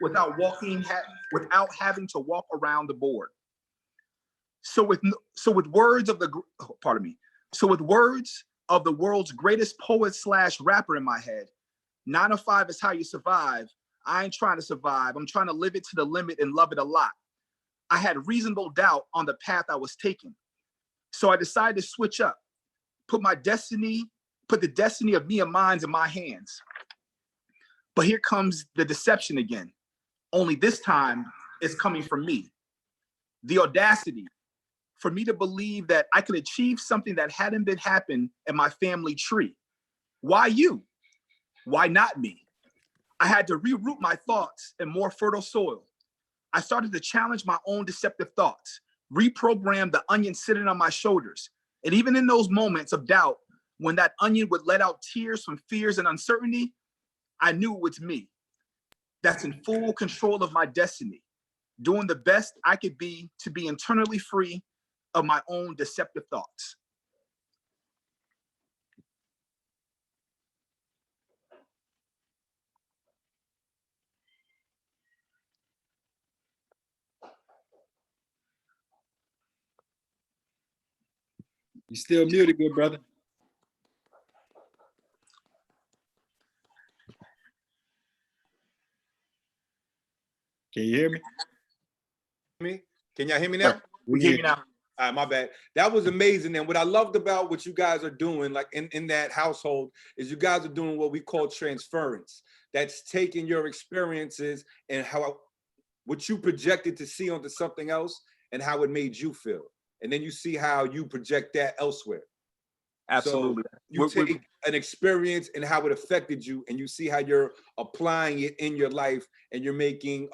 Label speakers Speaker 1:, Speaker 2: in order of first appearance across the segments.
Speaker 1: without without having to walk around the board. So with words of the pardon me. So with words of the world's greatest poet slash rapper in my head, 9 to 5 is how you survive. I ain't trying to survive. I'm trying to live it to the limit and love it a lot. I had reasonable doubt on the path I was taking. So I decided to switch up, put the destiny of me and mine in my hands. But here comes the deception again. Only this time it's coming from me. The audacity for me to believe that I could achieve something that hadn't been happened in my family tree. Why you? Why not me? I had to reroot my thoughts in more fertile soil. I started to challenge my own deceptive thoughts, reprogram the onion sitting on my shoulders. And even in those moments of doubt, when that onion would let out tears from fears and uncertainty, I knew it was me that's in full control of my destiny, doing the best I could be to be internally free of my own deceptive thoughts.
Speaker 2: You still muted, good brother. Can you hear me?
Speaker 3: Can y'all hear me now?
Speaker 1: We hear you now.
Speaker 3: All right, my bad. That was amazing. And what I loved about what you guys are doing, like in that household, is you guys are doing what we call transference. That's taking your experiences and what you projected to see onto something else and how it made you feel. And then you see how you project that elsewhere.
Speaker 1: Absolutely.
Speaker 3: So you take an experience and how it affected you, and you see how you're applying it in your life, and you're making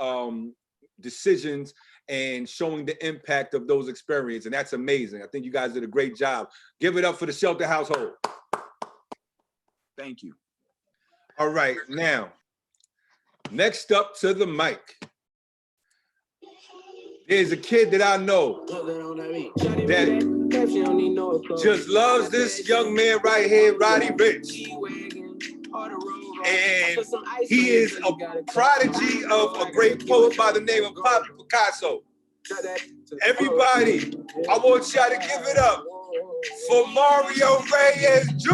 Speaker 3: decisions and showing the impact of those experiences. And that's amazing. I think you guys did a great job. Give it up for the Shelter household.
Speaker 1: Thank you.
Speaker 3: All right, now, next up to the mic. There's a kid that I know that just loves this young man right here, Roddy Ricch. And he is a prodigy of a great poet by the name of Pablo Picasso. Everybody, I want y'all to give it up for Mario Reyes Jr.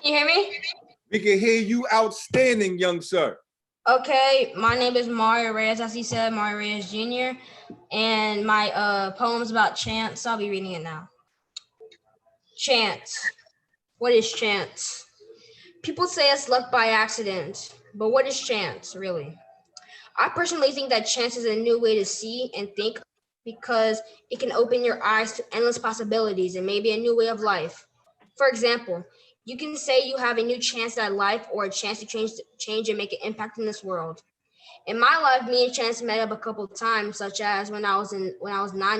Speaker 4: Can you hear me?
Speaker 3: We can hear you outstanding, young sir.
Speaker 4: Okay, my name is Mario Reyes, as he said, Mario Reyes Jr. And my poem's about chance, so I'll be reading it now. Chance. What is chance? People say it's luck by accident, but what is chance, really? I personally think that chance is a new way to see and think because it can open your eyes to endless possibilities and maybe a new way of life. For example, you can say you have a new chance at life or a chance to change and make an impact in this world. In my life, me and Chance met up a couple of times, such as when I was 9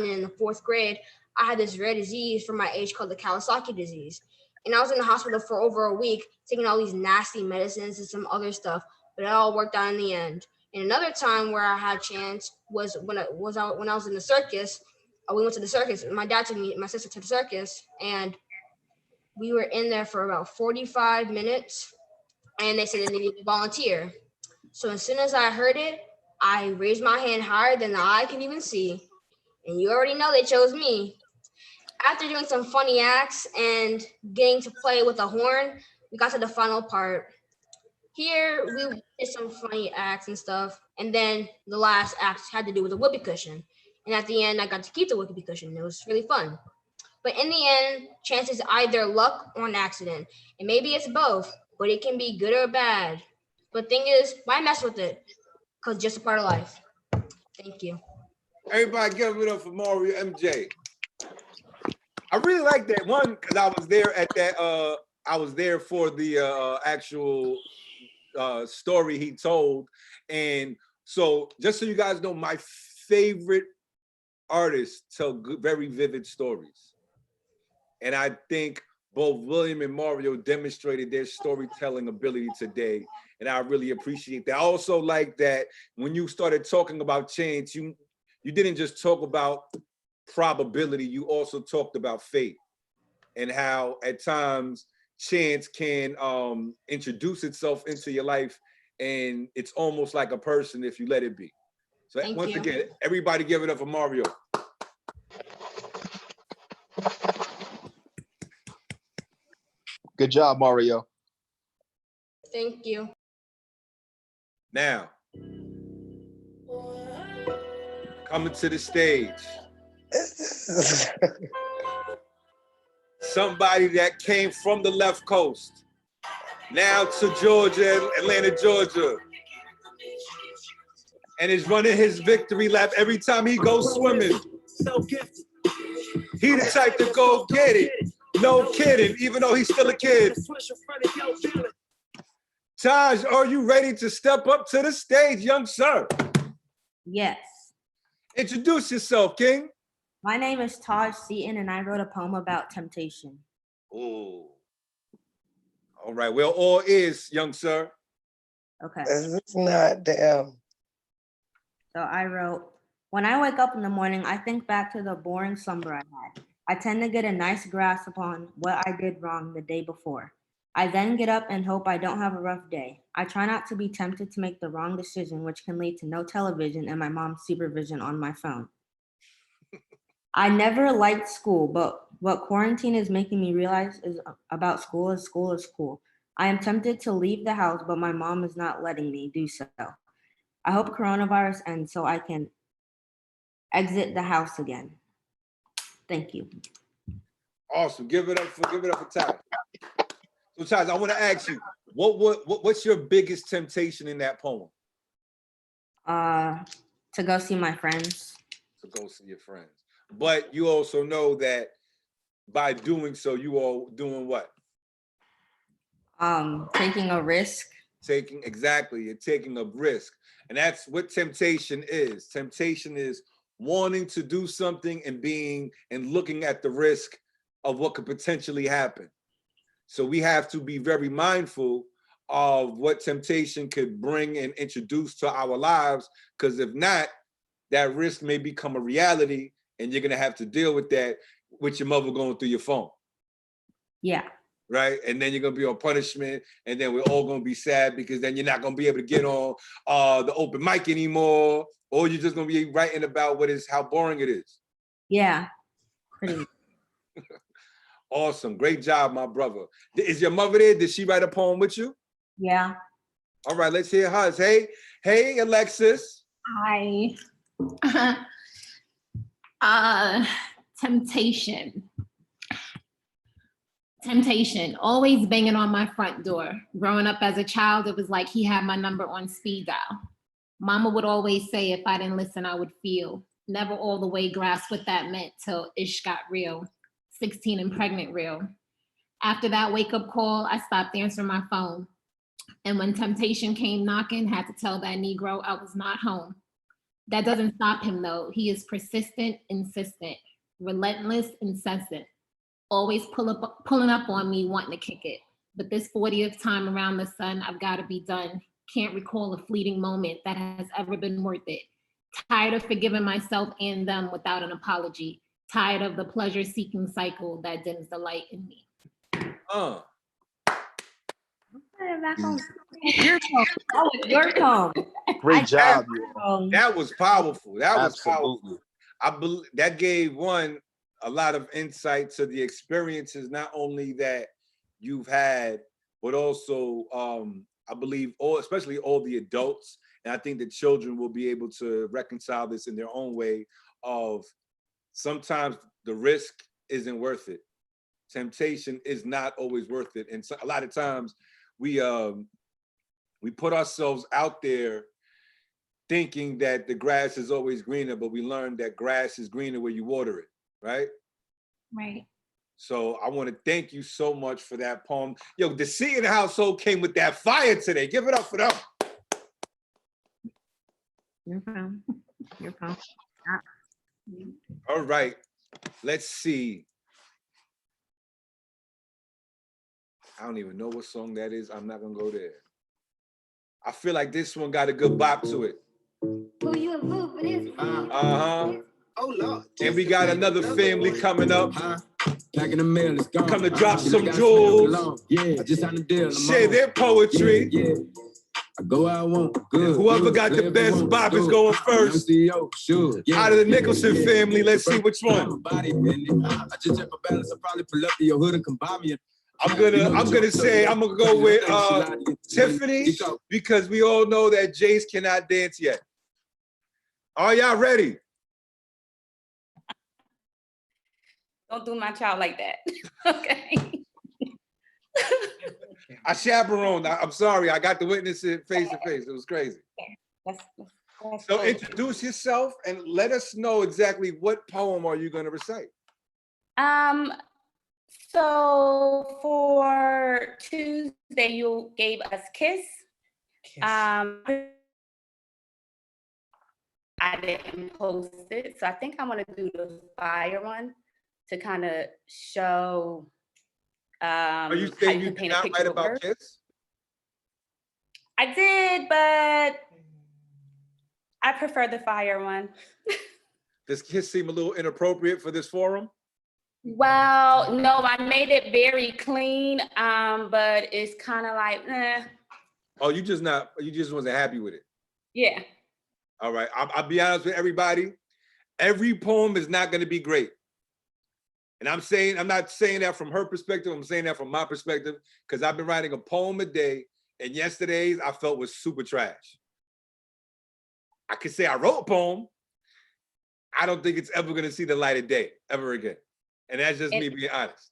Speaker 4: and in the 4th grade, I had this rare disease for my age called the Kawasaki disease. And I was in the hospital for over a week, taking all these nasty medicines and some other stuff, but it all worked out in the end. And another time where I had Chance was when I was in the circus. We went to the circus. My dad took me, my sister to the circus, and we were in there for about 45 minutes, and they said they needed a volunteer. So as soon as I heard it, I raised my hand higher than the eye can even see. And you already know they chose me. After doing some funny acts and getting to play with a horn, we got to the final part. Here, we did some funny acts and stuff. And then the last act had to do with a whoopee cushion. And at the end, I got to keep the whoopee cushion. It was really fun. But in the end, chance is either luck or an accident. And maybe it's both, but it can be good or bad. But thing is, why mess with it? Because it's just a part of life. Thank you.
Speaker 3: Everybody give it up for Mario MJ. I really like that one because I was there at that, I was there for the actual story he told. And so just so you guys know, my favorite artists tell good, very vivid stories. And I think both William and Mario demonstrated their storytelling ability today. And I really appreciate that. I also like that when you started talking about chance, you didn't just talk about probability, you also talked about fate and how at times chance can introduce itself into your life, and it's almost like a person if you let it be. So
Speaker 4: Thank
Speaker 3: once
Speaker 4: you.
Speaker 3: again, everybody give it up for Mario.
Speaker 1: Good job, Mario.
Speaker 4: Thank you.
Speaker 3: Now, coming to the stage, somebody that came from the left coast, now to Georgia, Atlanta, Georgia, and is running his victory lap every time he goes swimming. He the type to go get it. No kidding, even though he's still a kid. Taj, are you ready to step up to the stage, young sir?
Speaker 5: Yes.
Speaker 3: Introduce yourself, King.
Speaker 5: My name is Taj Seaton, and I wrote a poem about temptation.
Speaker 3: Oh. All right, well, all is, young sir.
Speaker 5: Okay.
Speaker 6: It's not damn.
Speaker 5: So I wrote, when I wake up in the morning, I think back to the boring slumber I had. I tend to get a nice grasp upon what I did wrong the day before. I then get up and hope I don't have a rough day. I try not to be tempted to make the wrong decision, which can lead to no television and my mom's supervision on my phone. I never liked school, but what quarantine is making me realize is about school is school. I am tempted to leave the house, but my mom is not letting me do so. I hope coronavirus ends so I can exit the house again. Thank you.
Speaker 3: Awesome. Give it up for Taj. So Taj, I want to ask you, what's your biggest temptation in that poem?
Speaker 5: To go see my friends.
Speaker 3: To go see your friends. But you also know that by doing so, you are doing what?
Speaker 5: Taking a risk.
Speaker 3: You're taking a risk. And that's what temptation is. Temptation is wanting to do something and looking at the risk of what could potentially happen. So we have to be very mindful of what temptation could bring and introduce to our lives, because if not, that risk may become a reality and you're gonna have to deal with that with your mother going through your phone.
Speaker 5: Yeah.
Speaker 3: Right? And then you're gonna be on punishment, and then we're all gonna be sad because then you're not gonna be able to get on the open mic anymore, or you're just gonna be writing about how boring it is.
Speaker 5: Yeah. Pretty much.
Speaker 3: Awesome. Great job, my brother. Is your mother there? Did she write a poem with you?
Speaker 5: Yeah.
Speaker 3: All right, let's hear hers. Hey, Alexis.
Speaker 7: Hi. Temptation. Always banging on my front door. Growing up as a child, it was like he had my number on speed dial. Mama would always say if I didn't listen, I would feel. Never all the way grasped what that meant till ish got real. 16 and pregnant real. After that wake-up call, I stopped answering my phone. And when temptation came knocking, had to tell that Negro I was not home. That doesn't stop him though. He is persistent, insistent, relentless, incessant. Always pulling up on me, wanting to kick it. But this 40th time around the sun, I've got to be done. Can't recall a fleeting moment that has ever been worth it. Tired of forgiving myself and them without an apology. Tired of the pleasure-seeking cycle that dims the light in me.
Speaker 5: Your poem.
Speaker 1: Great job.
Speaker 3: That was powerful. That was
Speaker 1: Absolutely.
Speaker 3: powerful. I believe that gave one a lot of insight to the experiences, not only that you've had, but also I believe especially all the adults, and I think the children will be able to reconcile this in their own way of sometimes the risk isn't worth it. Temptation is not always worth it. And so a lot of times we put ourselves out there thinking that the grass is always greener, but we learn that grass is greener where you water it, right?
Speaker 7: Right.
Speaker 3: So I want to thank you so much for that poem. Yo, the Seaton household came with that fire today. Give it up for them.
Speaker 5: Your poem.
Speaker 3: All right, let's see. I don't even know what song that is. I'm not gonna go there. I feel like this one got a good bop to it.
Speaker 8: Who you a fool for this?
Speaker 2: Oh, Lord.
Speaker 3: And we got another family coming up.
Speaker 8: Packing the mail, it's gone.
Speaker 3: Come to drop some jewels.
Speaker 8: Yeah, I just signed a deal.
Speaker 3: Share their poetry.
Speaker 8: Yeah. I go where I want. Good.
Speaker 3: Whoever
Speaker 8: good.
Speaker 3: got the
Speaker 8: Play if you
Speaker 3: best
Speaker 8: want.
Speaker 3: bop is
Speaker 8: Do it.
Speaker 3: going
Speaker 8: I'm
Speaker 3: first.
Speaker 8: CEO, sure. Yeah,
Speaker 3: Out of the
Speaker 8: yeah,
Speaker 3: Nicholson
Speaker 8: yeah.
Speaker 3: family, let's see which one.
Speaker 8: Body bending. I just check my balance. I'll probably pull up to your hood and come buy me.
Speaker 3: I'm gonna say I'm gonna go with Tiffany because we all know that Jace cannot dance yet. Are y'all ready?
Speaker 9: Don't do my child like that. Okay.
Speaker 3: I chaperoned. I'm sorry. I got to witness it face to face. It was crazy.
Speaker 9: That's
Speaker 3: So
Speaker 9: cool.
Speaker 3: introduce yourself and let us know exactly what poem are you going to recite.
Speaker 9: So for Tuesday, you gave us Kiss. I didn't post it, so I think I want to do the fire one to kind of show
Speaker 3: Are you
Speaker 9: how
Speaker 3: saying
Speaker 9: you
Speaker 3: you
Speaker 9: can
Speaker 3: did
Speaker 9: paint a
Speaker 3: not
Speaker 9: picture
Speaker 3: write
Speaker 9: with
Speaker 3: about
Speaker 9: words.
Speaker 3: Kiss?
Speaker 9: I did, but I prefer the fire one.
Speaker 3: Does Kiss seem a little inappropriate for this forum?
Speaker 9: Well, no, I made it very clean, but it's kind of like,
Speaker 3: Oh, you just wasn't happy with it.
Speaker 9: yeah.
Speaker 3: All right, I'll be honest with everybody. Every poem is not going to be great. And I'm not saying that from her perspective. I'm saying that from my perspective because I've been writing a poem a day, and yesterday's I felt was super trash. I could say I wrote a poem. I don't think it's ever going to see the light of day ever again. And that's just me being honest.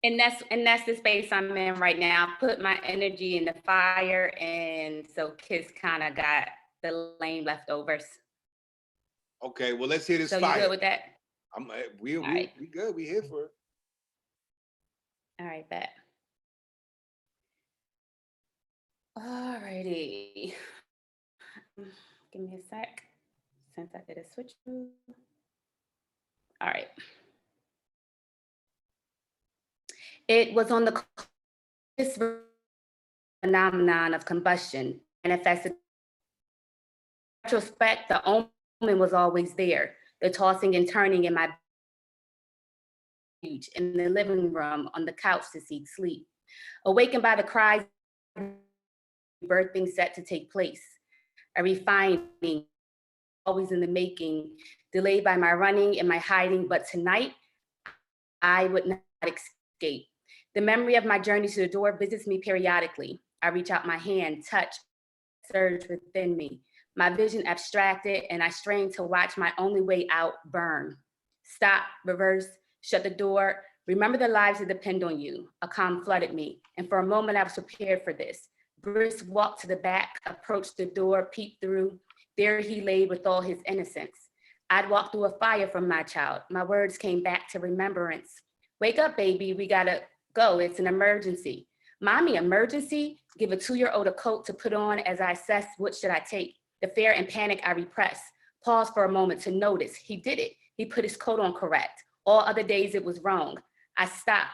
Speaker 9: And that's the space I'm in right now. I put my energy in the fire, and so Kiss kind of got the lame leftovers.
Speaker 3: Okay, well, let's hear this
Speaker 9: So
Speaker 3: fire.
Speaker 9: you good with that?
Speaker 3: We
Speaker 9: right.
Speaker 3: good. We here for it.
Speaker 9: All right, bet. All righty. Give me a sec, since I did a switch move. All right. It was on the phenomenon of combustion manifested. In retrospect, the omen was always there. The tossing and turning in my in the living room on the couch to seek sleep. Awakened by the cries, birthing set to take place. A refining, always in the making, delayed by my running and my hiding, but tonight, I would not escape. The memory of my journey to the door visits me periodically. I reach out my hand, touch, surge within me. My vision abstracted, and I strain to watch my only way out burn. Stop, reverse, shut the door. Remember the lives that depend on you. A calm flooded me, and for a moment I was prepared for this. Brisk walked to the back, approached the door, peeped through. There he lay with all his innocence. I'd walked through a fire from my child. My words came back to remembrance. Wake up, baby, we gotta go, it's an emergency. Mommy, emergency? Give a 2-year-old a coat to put on as I assess what should I take. The fear and panic I repress. Pause for a moment to notice, he did it. He put his coat on correct. All other days it was wrong. I stopped,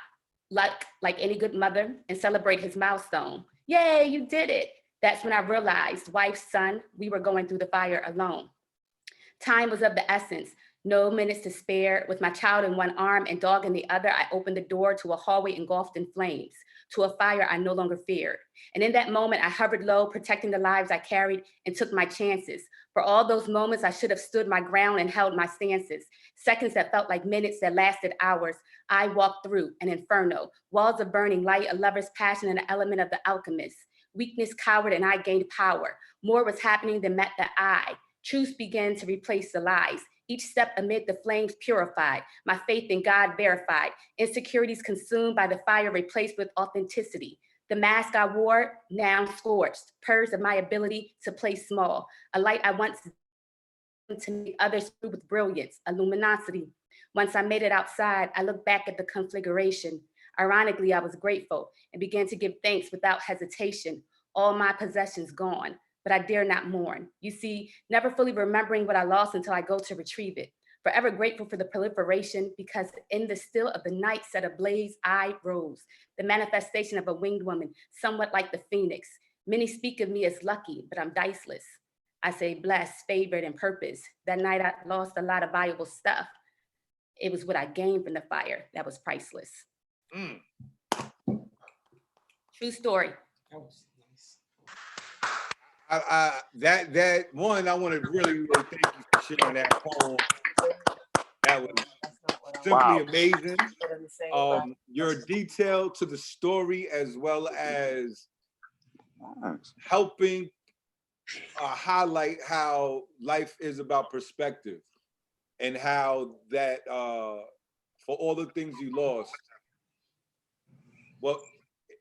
Speaker 9: like any good mother, and celebrate his milestone. Yay, you did it. That's when I realized, wife, son, we were going through the fire alone. Time was of the essence. No minutes to spare. With my child in one arm and dog in the other, I opened the door to a hallway engulfed in flames, to a fire I no longer feared. And in that moment, I hovered low, protecting the lives I carried, and took my chances. For all those moments, I should have stood my ground and held my stances. Seconds that felt like minutes that lasted hours. I walked through an inferno, walls of burning light, a lover's passion, and an element of the alchemist. Weakness cowered, and I gained power. More was happening than met the eye. Truth began to replace the lies. Each step amid the flames purified, my faith in God verified, insecurities consumed by the fire replaced with authenticity. The mask I wore, now scorched, purged of my ability to play small, a light I once to make others through with brilliance, a luminosity. Once I made it outside, I looked back at the conflagration. Ironically, I was grateful and began to give thanks without hesitation. All my possessions gone, but I dare not mourn. You see, never fully remembering what I lost until I go to retrieve it. Forever grateful for the proliferation, because in the still of the night set ablaze, I rose. The manifestation of a winged woman, somewhat like the phoenix. Many speak of me as lucky, but I'm diceless. I say blessed, favored, and purpose. That night I lost a lot of valuable stuff. It was what I gained from the fire that was priceless.
Speaker 3: Mm.
Speaker 9: True story.
Speaker 3: That one, I want to really thank you for sharing that poem. That was simply amazing. Your detail to the story, as well as helping highlight how life is about perspective, and how that for all the things you lost, well,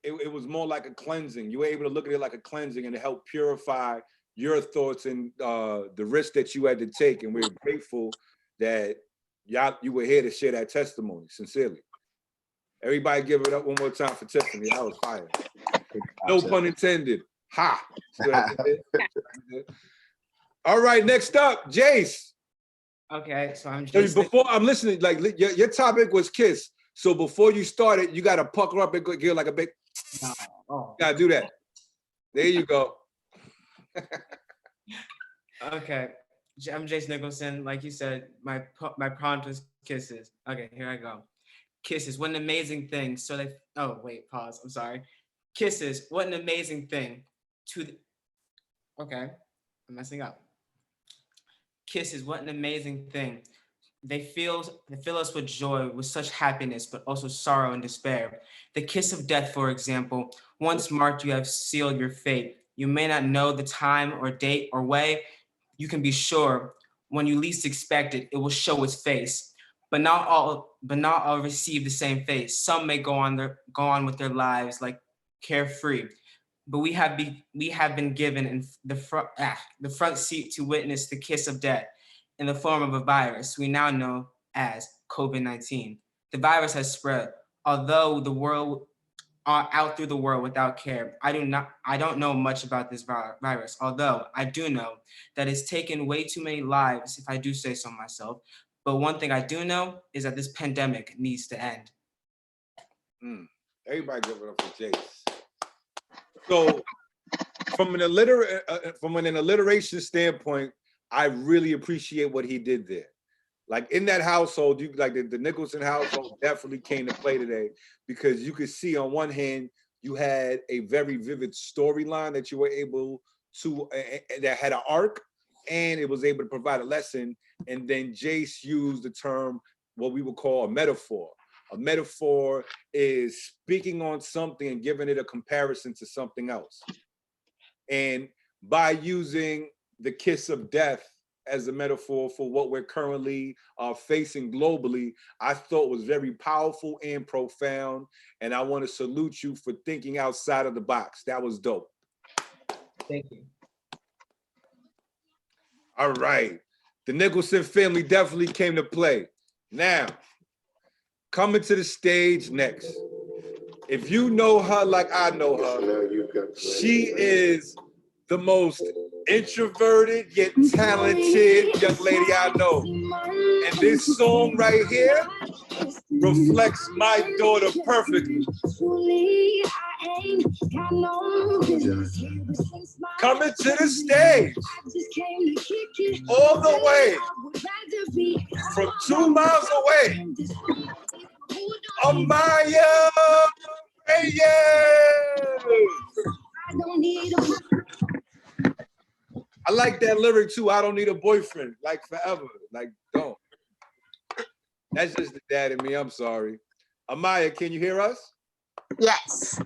Speaker 3: it was more like a cleansing. You were able to look at it like a cleansing, and it helped purify your thoughts and the risk that you had to take. And we're grateful that you were here to share that testimony, sincerely. Everybody give it up one more time for Tiffany. That was fire. No pun intended. Ha. All right, next up, Jace.
Speaker 10: Okay, so I'm
Speaker 3: So
Speaker 10: Jace.
Speaker 3: before I'm listening, like your topic was kiss. So before you start it, you got to pucker up and give like a big.
Speaker 10: Oh.
Speaker 3: You gotta do that. There you go.
Speaker 10: Okay, I'm Jace Nicholson. Like you said, my prompt was kisses. Okay, here I go. Kisses, what an amazing thing. So they, oh wait, pause. I'm sorry. Kisses, what an amazing thing. Okay, I'm messing up. Kisses, what an amazing thing. They fill us with joy, with such happiness, but also sorrow and despair. The kiss of death, for example, once marked, you have sealed your fate. You may not know the time or date or way. You can be sure when you least expect it, it will show its face. But not all receive the same face. Some may go on with their lives like carefree. But we have been given in the front seat to witness the kiss of death in the form of a virus we now know as COVID-19. The virus has spread, although the world out through the world without care. I don't know much about this virus, although I do know that it's taken way too many lives, if I do say so myself. But one thing I do know is that this pandemic needs to end.
Speaker 3: Everybody give it up for Jace. So from an alliteration standpoint, I really appreciate what he did there. Like in that household, you like the Nicholson household definitely came to play today, because you could see on one hand, you had a very vivid storyline that you were able to, that had an arc, and it was able to provide a lesson. And then Jace used the term, what we would call a metaphor. A metaphor is speaking on something and giving it a comparison to something else. And by using the kiss of death as a metaphor for what we're currently facing globally, I thought was very powerful and profound. And I want to salute you for thinking outside of the box. That was dope.
Speaker 10: Thank you.
Speaker 3: All right. The Nicholson family definitely came to play. Now, coming to the stage next. If you know her like I know her, she is the most introverted yet talented young lady I know. And this song right here reflects my daughter perfectly. Coming to the stage, all the way from 2 miles away, Amaya Reyes. I like that lyric too. I don't need a boyfriend, like forever, like don't. That's just the dad in me. I'm sorry. Amaya, can you hear us?
Speaker 11: Yes.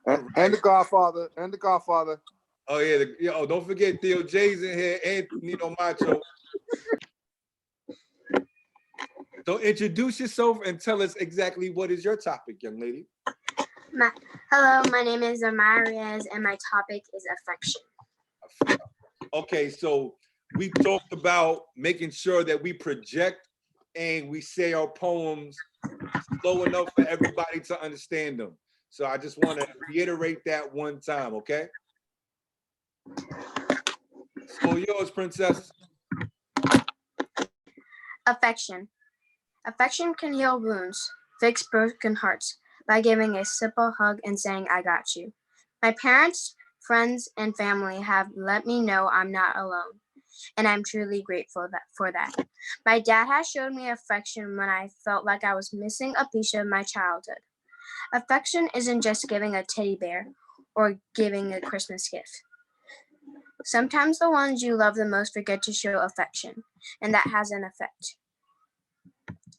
Speaker 12: And the Godfather. And the Godfather.
Speaker 3: Oh yeah. Oh, don't forget Theo J's in here and Nino Macho. So introduce yourself and tell us exactly what is your topic, young lady.
Speaker 11: Hello, my name is Amaya Reyes, and my topic is affection.
Speaker 3: Okay, so we talked about making sure that we project and we say our poems slow enough for everybody to understand them. So I just want to reiterate that one time, okay? So yours, Princess.
Speaker 11: Affection. Affection can heal wounds, fix broken hearts by giving a simple hug and saying, I got you. My parents, friends, and family have let me know I'm not alone. and I'm truly grateful for that. My dad has showed me affection when I felt like I was missing a piece of my childhood. Affection isn't just giving a teddy bear or giving a Christmas gift. Sometimes the ones you love the most forget to show affection, and that has an effect.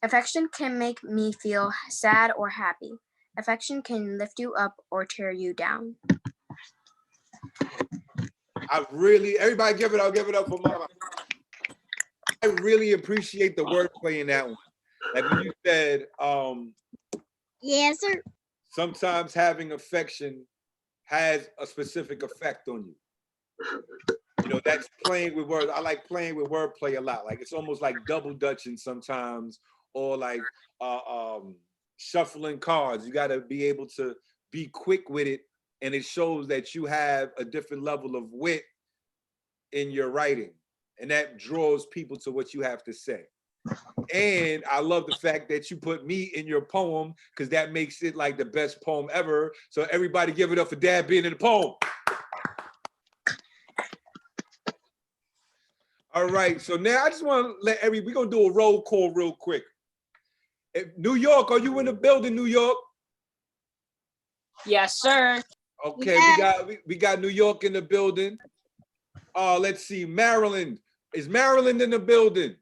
Speaker 11: Affection can make me feel sad or happy. Affection can lift you up or tear you down.
Speaker 3: Everybody give it up for Mama. I really appreciate the wordplay in that one. Like when you said,
Speaker 11: Yes, sir.
Speaker 3: sometimes having affection has a specific effect on you. You know, that's playing with words. I like playing with wordplay a lot. Like it's almost like double dutching sometimes, or like shuffling cards. You got to be able to be quick with it, and it shows that you have a different level of wit in your writing, and that draws people to what you have to say. And I love the fact that you put me in your poem, because that makes it like the best poem ever. So everybody give it up for Dad being in the poem. All right, so now I just want to let we're gonna do a roll call real quick. New York, are you in the building, New York?
Speaker 13: Yes, sir.
Speaker 3: Okay,
Speaker 11: Yeah.
Speaker 3: we got New York in the building. Let's see, Maryland. Is Maryland in the building?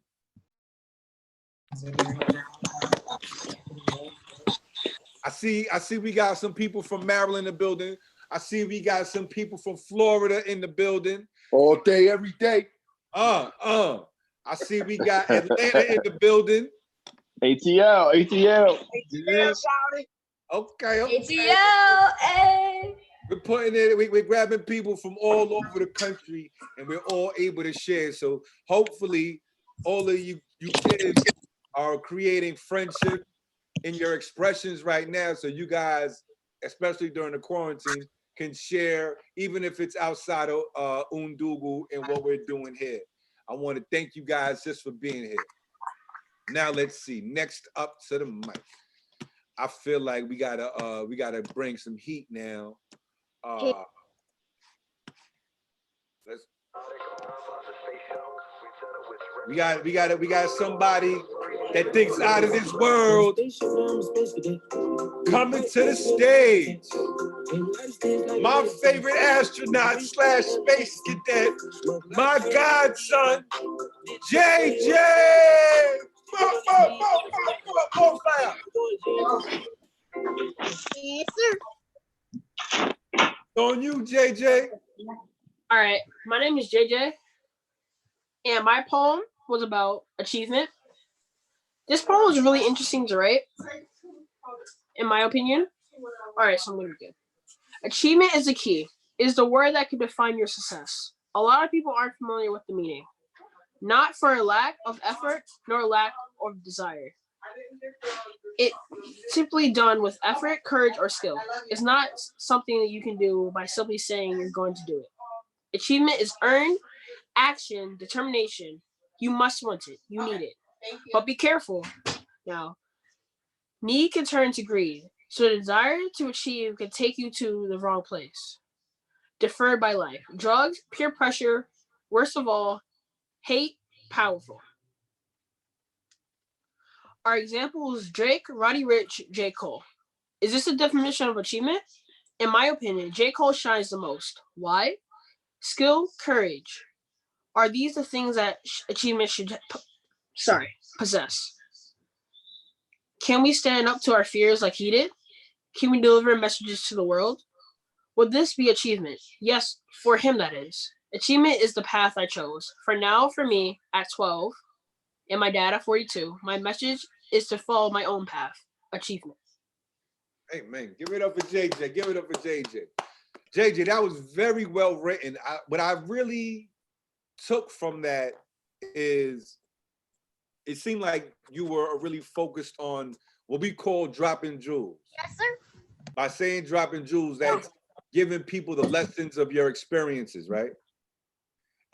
Speaker 3: I see we got some people from Maryland in the building. I see we got some people from Florida in the building.
Speaker 12: All day, every day.
Speaker 3: I see we got Atlanta in the building.
Speaker 14: ATL.
Speaker 3: Yeah. Okay.
Speaker 4: ATL, hey.
Speaker 3: We're putting it, we're grabbing people from all over the country, and we're all able to share. So hopefully all of you kids are creating friendship in your expressions right now. So you guys, especially during the quarantine, can share, even if it's outside of Undugu and what we're doing here. I want to thank you guys just for being here. Now let's see, next up to the mic. I feel like we gotta bring some heat now. We got somebody that thinks out of this world coming to the stage. My favorite astronaut / space cadet, my godson, JJ.
Speaker 11: Yes, sir.
Speaker 3: On you, JJ.
Speaker 13: All right, my name is JJ, and my poem was about achievement. This poem was really interesting to write, in my opinion. All right, so I'm gonna begin. Achievement is the key. It is the word that can define your success. A lot of people aren't familiar with the meaning, not for a lack of effort nor lack of desire. It simply done with effort, courage, or skill. It's not something that you can do by simply saying you're going to do it. Achievement is earned, action, determination. You must want it. You need it. But be careful. Now, need can turn to greed. So the desire to achieve can take you to the wrong place. Deferred by life. Drugs, peer pressure, worst of all, hate, powerful. Our examples: Drake, Roddy Ricch, J. Cole. Is this a definition of achievement? In my opinion, J. Cole shines the most. Why? Skill, courage. Are these the things that achievement should possess? Can we stand up to our fears like he did? Can we deliver messages to the world? Would this be achievement? Yes, for him that is. Achievement is the path I chose. For now, for me, at 12, and my dad at 42, my message is to follow my own path. Achievement.
Speaker 3: Hey man, give it up for JJ. Give it up for JJ. JJ, that was very well written. What I really took from that is it seemed like you were really focused on what we call dropping jewels.
Speaker 11: Yes, sir.
Speaker 3: By saying dropping jewels, that's giving people the lessons of your experiences, right?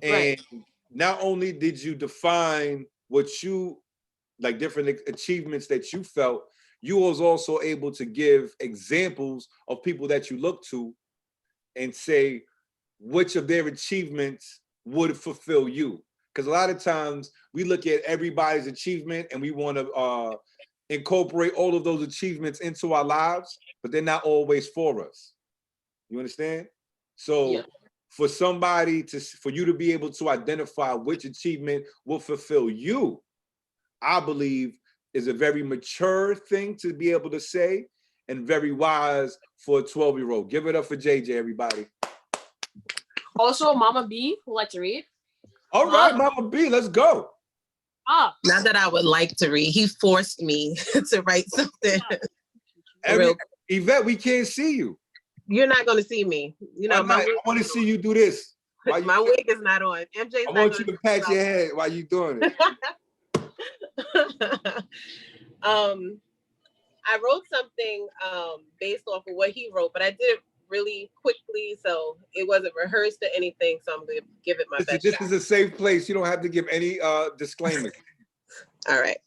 Speaker 3: And
Speaker 13: Right.
Speaker 3: not only did you define what you, like different achievements that you felt, you was also able to give examples of people that you look to and say which of their achievements would fulfill you. Because a lot of times we look at everybody's achievement and we want to incorporate all of those achievements into our lives, but they're not always for us. You understand? So
Speaker 13: Yeah.
Speaker 3: for you to be able to identify which achievement will fulfill you, I believe is a very mature thing to be able to say and very wise for a 12-year-old. Give it up for JJ, everybody.
Speaker 13: Also, Mama B would like to read.
Speaker 3: All right, Mama B, let's go.
Speaker 14: Not that I would like to read. He forced me to write something.
Speaker 3: Yvette, we can't see you.
Speaker 14: You're not going to see me. You know,
Speaker 3: I want to see you do this.
Speaker 14: My wig is not on. MJ's
Speaker 3: I want you to pat your head while you're doing it.
Speaker 14: I wrote something based off of what he wrote, but I did it really quickly, so it wasn't rehearsed or anything, so I'm going to give it my best
Speaker 3: This
Speaker 14: shot.
Speaker 3: is a safe place. You don't have to give any disclaimers.
Speaker 14: All right.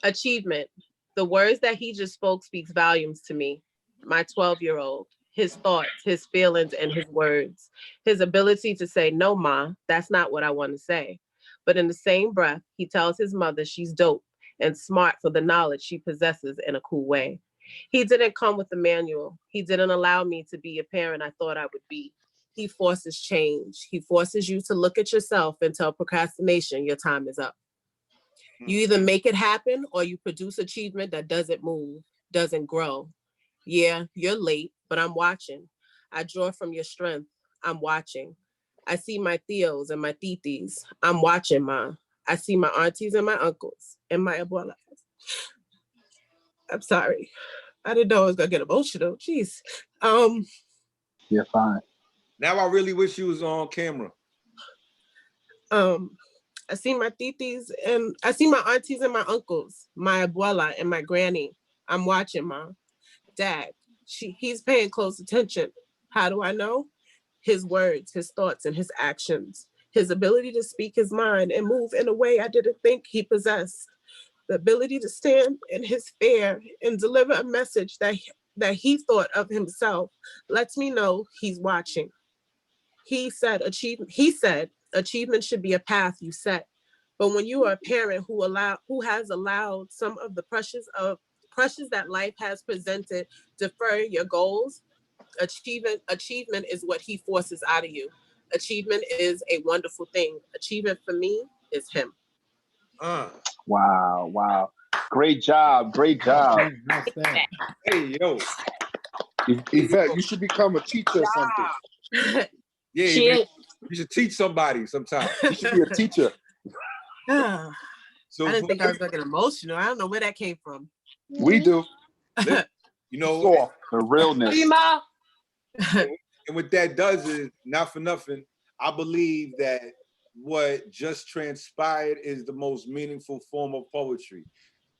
Speaker 14: Achievement. The words that he just spoke speaks volumes to me. My 12-year-old, his thoughts, his feelings, and his words. His ability to say, no, Ma, that's not what I want to say. But in the same breath, he tells his mother she's dope and smart for the knowledge she possesses in a cool way. He didn't come with a manual. He didn't allow me to be a parent I thought I would be. He forces change. He forces you to look at yourself and tell procrastination your time is up. You either make it happen or you produce achievement that doesn't move, doesn't grow. Yeah, you're late, but I'm watching. I draw from your strength. I'm watching. I see my tios and my titis. I'm watching, Ma. I see my aunties and my uncles and my abuelas. I'm sorry. I didn't know I was gonna get emotional. Jeez.
Speaker 1: You're fine.
Speaker 3: Now I really wish you was on camera.
Speaker 14: I see my titis and I see my aunties and my uncles, my abuela and my granny. I'm watching, Ma. Dad, he's paying close attention. How do I know? His words, his thoughts, and his actions. His ability to speak his mind and move in a way I didn't think he possessed. The ability to stand in his fear and deliver a message that he thought of himself lets me know he's watching. He said achievement should be a path you set. But when you are a parent who has allowed some of the pressures that life has presented defer your goals, achievement is what he forces out of you. Achievement is a wonderful thing. Achievement for me is him.
Speaker 1: Wow. Great job.
Speaker 3: Hey, yo.
Speaker 12: Yvette, you should become a teacher or something.
Speaker 3: Yeah, you should teach somebody sometime.
Speaker 12: You should be a teacher.
Speaker 3: So
Speaker 14: I didn't think I was gonna get emotional. I don't know where that came from.
Speaker 12: We do.
Speaker 3: You know,
Speaker 1: the realness.
Speaker 3: And what that does is, not for nothing, I believe that what just transpired is the most meaningful form of poetry.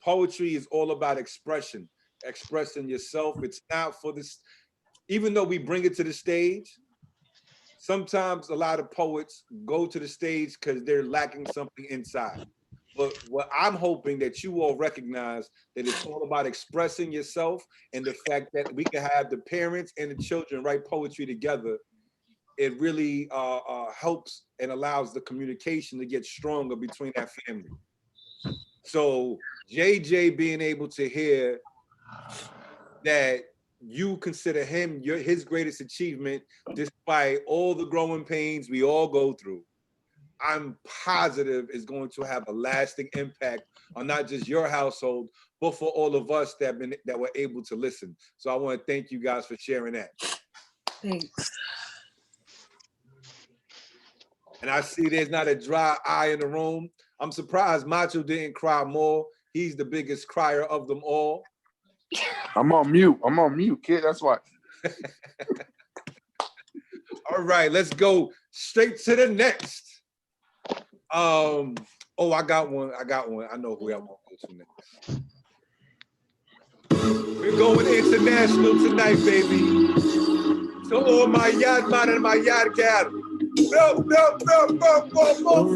Speaker 3: Poetry is all about expression, expressing yourself. It's not for this, even though we bring it to the stage, sometimes a lot of poets go to the stage because they're lacking something inside. But what I'm hoping that you all recognize that it's all about expressing yourself, and the fact that we can have the parents and the children write poetry together, it really helps and allows the communication to get stronger between that family. So JJ being able to hear that you consider him his greatest achievement, despite all the growing pains we all go through, I'm positive is going to have a lasting impact on not just your household, but for all of us that were able to listen. So I want to thank you guys for sharing that.
Speaker 14: Thanks.
Speaker 3: And I see there's not a dry eye in the room. I'm surprised Macho didn't cry more. He's the biggest crier of them all.
Speaker 12: I'm on mute, kid. That's why.
Speaker 3: All right, let's go straight to the next. Oh, I got one. I know who I want to go to next. We're going international tonight, baby. So all my yard man and my yard gal. Boom,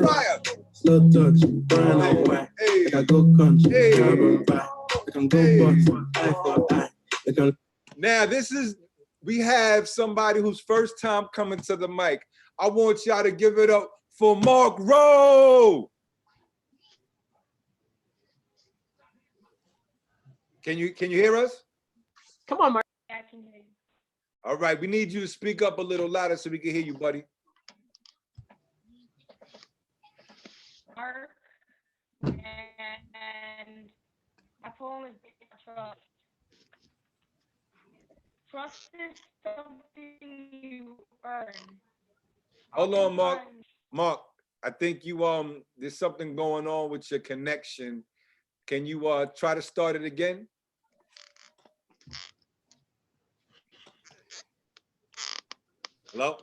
Speaker 3: fire.
Speaker 8: Slow touch, burn and wine.
Speaker 3: Hey.
Speaker 8: I go country,
Speaker 3: Hey.
Speaker 8: I can go box, eye for eye.
Speaker 3: Now we have somebody who's first time coming to the mic. I want y'all to give it up for Mark Rowe. Can you hear us?
Speaker 13: Come on, Mark.
Speaker 11: I can hear you.
Speaker 3: All right, we need you to speak up a little louder so we can hear you, buddy.
Speaker 11: Mark, and my poem is based on trust. Trust is something you earn.
Speaker 3: Hold on, Mark.
Speaker 11: Oftentimes-
Speaker 3: Mark, I think you there's something going on with your connection. Can you try to start it again? Hello?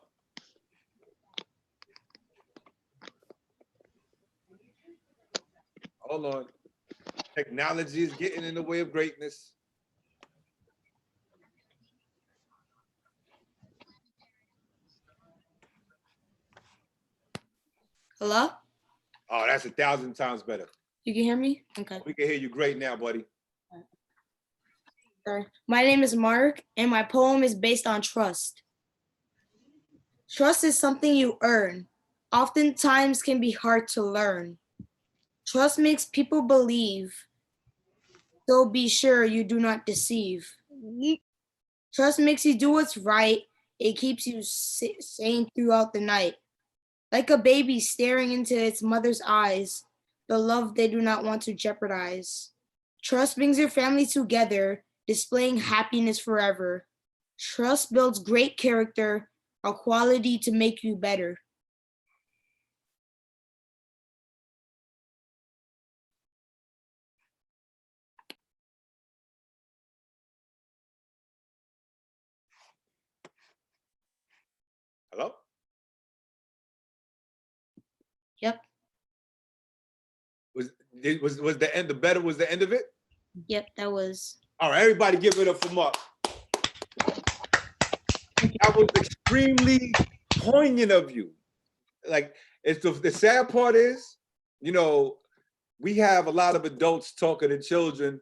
Speaker 3: Hold on. Technology is getting in the way of greatness.
Speaker 11: Hello?
Speaker 3: Oh, that's 1,000 times better.
Speaker 11: You can hear me? Okay.
Speaker 3: We can hear you great now, buddy.
Speaker 11: Sorry. My name is Mark, and my poem is based on trust. Trust is something you earn. Oftentimes can be hard to learn. Trust makes people believe, so be sure you do not deceive. Trust makes you do what's right. It keeps you sane throughout the night. Like a baby staring into its mother's eyes, the love they do not want to jeopardize. Trust brings your family together, displaying happiness forever. Trust builds great character, a quality to make you better.
Speaker 3: Hello?
Speaker 11: Yep,
Speaker 3: Was the end, was the end of it?
Speaker 11: yep, that was.
Speaker 3: All right, everybody give it up for Mark. That was extremely poignant of you. Like, it's the sad part is, you know, we have a lot of adults talking to children,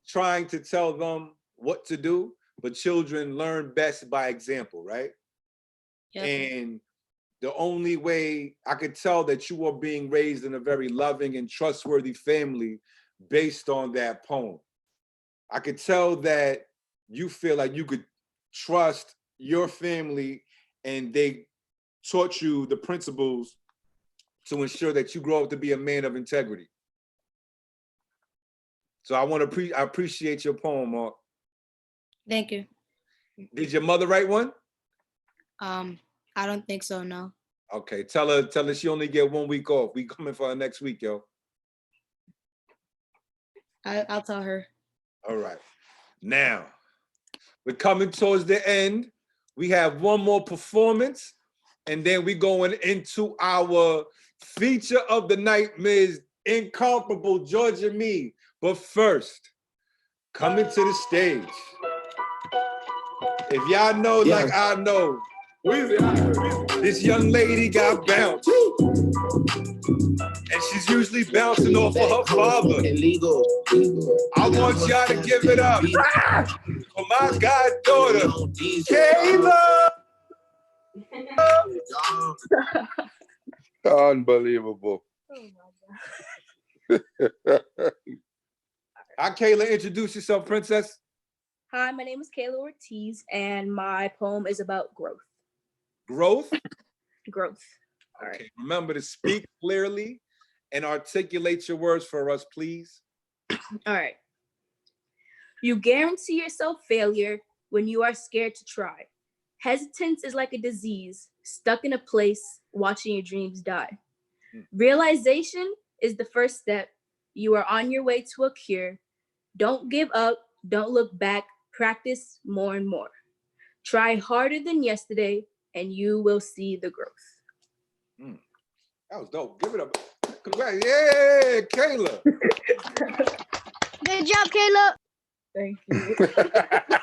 Speaker 3: trying to tell them what to do, but children learn best by example, right?
Speaker 11: Yep.
Speaker 3: And the only way I could tell that you are being raised in a very loving and trustworthy family based on that poem. I could tell that you feel like you could trust your family and they taught you the principles to ensure that you grow up to be a man of integrity. So I appreciate your poem, Mark.
Speaker 11: Thank you.
Speaker 3: Did your mother write one?
Speaker 11: I don't think so, no.
Speaker 3: Okay, tell her she only get 1 week off. We coming for her next week, yo.
Speaker 11: I'll tell her.
Speaker 3: All right. Now, we're coming towards the end. We have one more performance, and then we going into our feature of the night, Ms. Incomparable Georgia Me. But first, coming to the stage. If y'all know, like I know, this young lady got bounced. And she's usually bouncing off of her father. I want y'all to give it up for my goddaughter, Kayla.
Speaker 12: Unbelievable.
Speaker 3: Hi, Kayla. Introduce yourself, princess.
Speaker 15: Hi, my name is Kayla Ortiz, and my poem is about growth.
Speaker 3: Growth?
Speaker 15: Growth. All
Speaker 3: Okay,
Speaker 15: right.
Speaker 3: remember to speak clearly and articulate your words for us, please.
Speaker 15: All right. You guarantee yourself failure when you are scared to try. Hesitance is like a disease, stuck in a place, watching your dreams die. Realization is the first step. You are on your way to a cure. Don't give up. Don't look back. Practice more and more. Try harder than yesterday, and you will see the growth.
Speaker 3: That was dope. Give it up. Congrats. Yeah, Kayla.
Speaker 11: Good job, Kayla.
Speaker 15: Thank you.
Speaker 11: That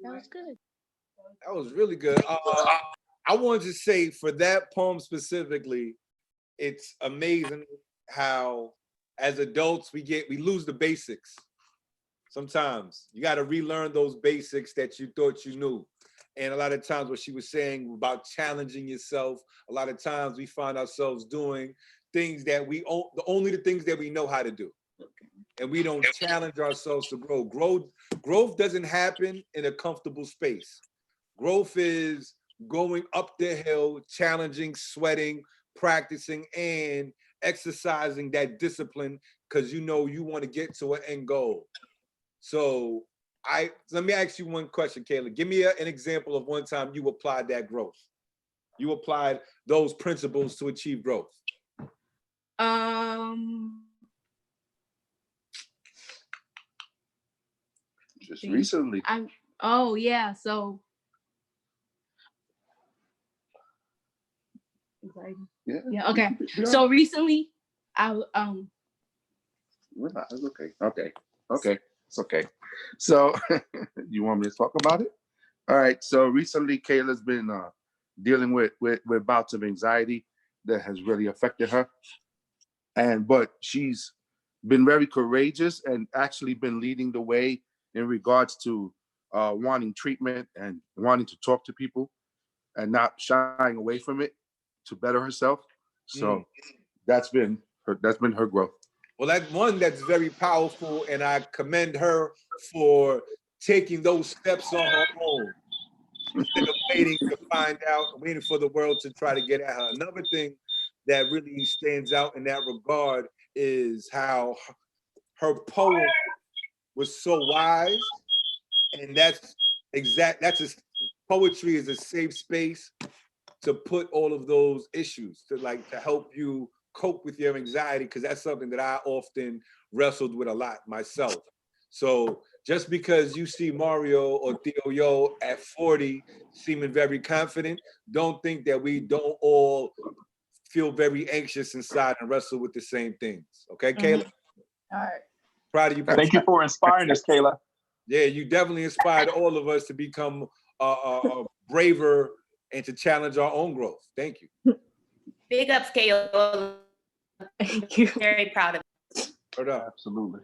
Speaker 11: was good.
Speaker 3: That was really good. I wanted to say for that poem specifically, it's amazing how as adults we lose the basics. Sometimes you got to relearn those basics that you thought you knew. And a lot of times what she was saying about challenging yourself, a lot of times we find ourselves doing things that only the things that we know how to do. And we don't challenge ourselves to grow. Growth doesn't happen in a comfortable space. Growth is going up the hill, challenging, sweating, practicing, and exercising that discipline because you know you want to get to an end goal. So let me ask you one question, Kayla. Give me an example of one time you applied that growth. You applied those principles to achieve growth.
Speaker 12: Just recently.
Speaker 15: Oh yeah, so yeah, okay. So recently
Speaker 12: It's okay. It's okay. So you want me to talk about it? All right. So recently Kayla's been dealing with bouts of anxiety that has really affected her. But she's been very courageous and actually been leading the way in regards to wanting treatment and wanting to talk to people and not shying away from it to better herself. So that's been her growth.
Speaker 3: Well, that's very powerful, and I commend her for taking those steps on her own instead of waiting for the world to try to get at her. Another thing that really stands out in that regard is how her poem was so wise, and poetry is a safe space to put all of those issues to help you cope with your anxiety, because that's something that I often wrestled with a lot myself. So just because you see Mario or Theo Yo at 40 seeming very confident, don't think that we don't all feel very anxious inside and wrestle with the same things. Okay, Kayla?
Speaker 1: All right.
Speaker 3: Proud of you.
Speaker 1: Thank you for inspiring us, Kayla.
Speaker 3: Yeah, you definitely inspired all of us to become braver and to challenge our own growth. Thank you.
Speaker 9: Big ups, Kayla.
Speaker 15: Thank you.
Speaker 9: Very proud of
Speaker 3: you.
Speaker 12: Absolutely.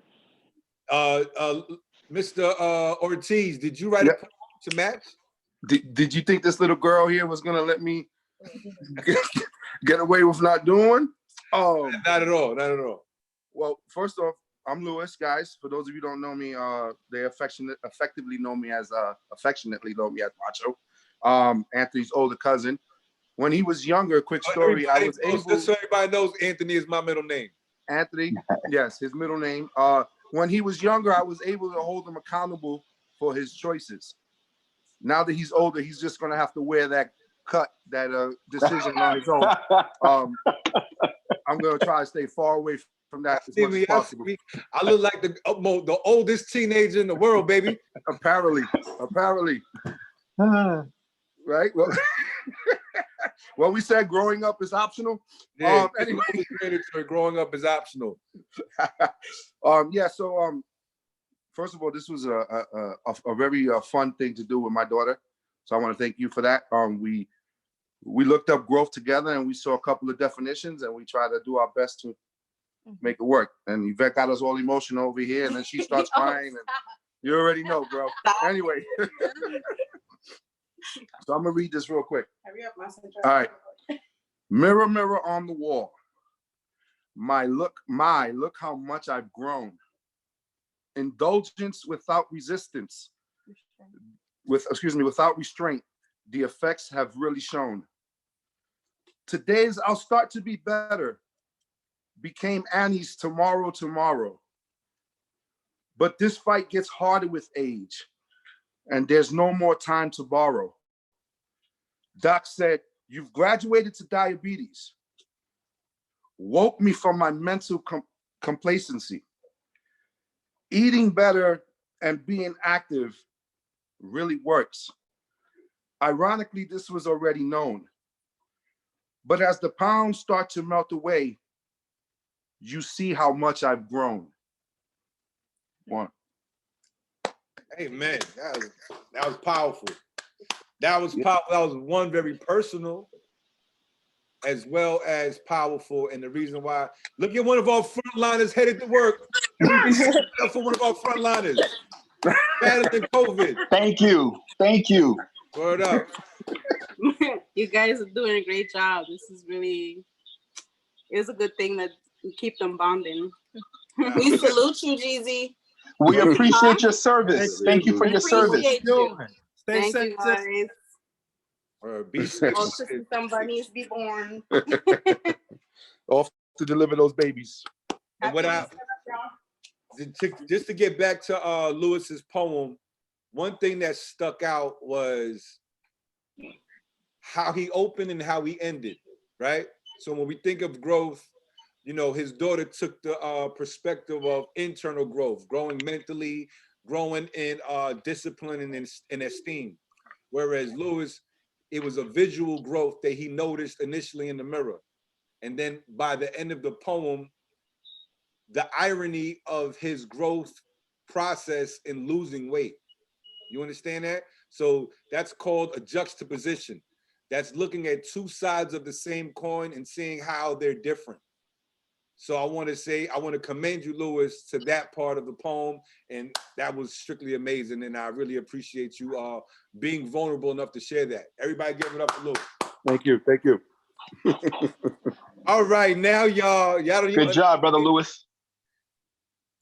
Speaker 3: Mr. Ortiz, did you write a poem to match?
Speaker 12: Did you think this little girl here was gonna let me get away with not doing? Oh,
Speaker 3: not at all. Not at all.
Speaker 12: Well, first off, I'm Lewis, guys. For those of you who don't know me, they affectionately know me as Macho. Anthony's older cousin. When he was younger, quick story,
Speaker 3: Just so everybody knows, Anthony is my middle name.
Speaker 12: Anthony, yes, his middle name. When he was younger, I was able to hold him accountable for his choices. Now that he's older, he's just gonna have to wear that decision on his own. I'm gonna try to stay far away from that as much as possible.
Speaker 3: I look like the oldest teenager in the world, baby.
Speaker 12: Apparently. Right? Well, we said growing up is optional.
Speaker 3: Yeah,
Speaker 12: Anyway,
Speaker 3: growing up is optional.
Speaker 12: First of all, this was a very fun thing to do with my daughter. So I want to thank you for that. We looked up growth together and we saw a couple of definitions and we tried to do our best to make it work. And Yvette got us all emotional over here and then she starts crying. And you already know, bro. Anyway. So I'm gonna read this real quick.
Speaker 14: Hurry up,
Speaker 12: all right. Mirror, mirror on the wall. Look how much I've grown. Indulgence without resistance. Without restraint. The effects have really shown. Today's I'll start to be better. Became Annie's tomorrow. But this fight gets harder with age. And there's no more time to borrow. Doc said, you've graduated to diabetes. Woke me from my mental complacency. Eating better and being active really works. Ironically, this was already known. But as the pounds start to melt away, you see how much I've grown. One.
Speaker 3: Hey man, that was powerful. That was powerful. That was one very personal, as well as powerful. And the reason why, look at one of our frontliners headed to work. For one of our frontliners battling COVID.
Speaker 1: Thank you.
Speaker 3: Word up.
Speaker 16: You guys are doing a great job. This is really, it's a good thing that we keep them bonding.
Speaker 14: We salute you, Jeezy.
Speaker 1: We appreciate your service. Thank you for your service.
Speaker 14: Appreciate you.
Speaker 16: Thank you, guys.
Speaker 3: Be
Speaker 16: All to some bunnies be born.
Speaker 12: Off to deliver those babies.
Speaker 3: And what just to get back to Lewis's poem, one thing that stuck out was how he opened and how he ended, right? So when we think of growth, you know, his daughter took the perspective of internal growth, growing mentally, growing in discipline and in esteem. Whereas Lewis, it was a visual growth that he noticed initially in the mirror. And then by the end of the poem, the irony of his growth process in losing weight. You understand that? So that's called a juxtaposition. That's looking at two sides of the same coin and seeing how they're different. So I want to commend you, Lewis, to that part of the poem. And that was strictly amazing. And I really appreciate you being vulnerable enough to share that. Everybody give it up for Lewis.
Speaker 12: Thank you. Thank you.
Speaker 3: All right, now y'all don't
Speaker 1: Good job, brother Lewis.